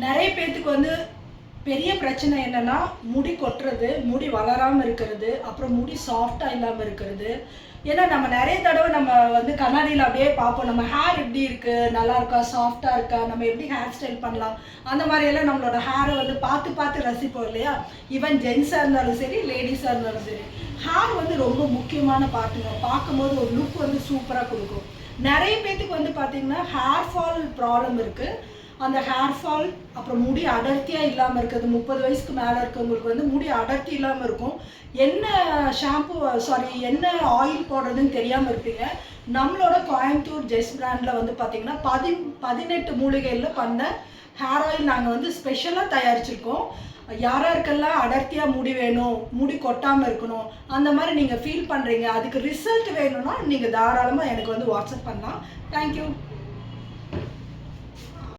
நிறைய பேத்துக்கு வந்து பெரிய பிரச்சனை என்னன்னா முடி கொட்டுறது, முடி வளராமல் இருக்கிறது, அப்புறம் முடி சாஃப்டாக இல்லாமல் இருக்கிறது. ஏன்னா நம்ம நிறைய தடவை நம்ம வந்து கண்ணாடியில் அப்படியே பார்ப்போம், நம்ம ஹேர் எப்படி இருக்குது, நல்லா இருக்கா, சாஃப்டாக இருக்கா, நம்ம எப்படி ஹேர் ஸ்டைல் பண்ணலாம், அந்த மாதிரியெல்லாம் நம்மளோட ஹேரை வந்து பார்த்து பார்த்து ரசிப்போம் இல்லையா. ஈவன் ஜென்ஸாக இருந்தாலும் சரி, லேடிஸாக இருந்தாலும் சரி, ஹேர் வந்து ரொம்ப முக்கியமான பார்ட்டுங்க. பார்க்கும்போது ஒரு லுக் வந்து சூப்பராக கொடுக்கும். நிறைய பேத்துக்கு வந்து பார்த்திங்கன்னா ஹேர் ஃபால் ப்ராப்ளம் இருக்குது. அந்த ஹேர் ஃபால், அப்புறம் முடி அடர்த்தியாக இல்லாமல் இருக்கிறது, 30 வயசுக்கு மேலே இருக்கவங்களுக்கு வந்து முடி அடர்த்தி இல்லாமல் இருக்கும். என்ன ஷாம்பு என்ன ஆயில் போடுறதுன்னு தெரியாமல் இருப்பீங்க. நம்மளோட கோயம்புத்தூர் ஜெஸ் பிராண்டில் வந்து பார்த்திங்கன்னா 18 மூலிகையில் பண்ண ஹேர் ஆயில் நாங்கள் வந்து ஸ்பெஷலாக தயாரிச்சிருக்கோம். யாராருக்கெல்லாம் அடர்த்தியாக முடி வேணும், முடி கொட்டாமல் இருக்கணும், அந்த மாதிரி நீங்கள் ஃபீல் பண்ணுறீங்க, அதுக்கு ரிசல்ட் வேணும்னா நீங்கள் தாராளமாக எனக்கு வந்து வாட்ஸ்அப் பண்ணலாம். தேங்க்யூ.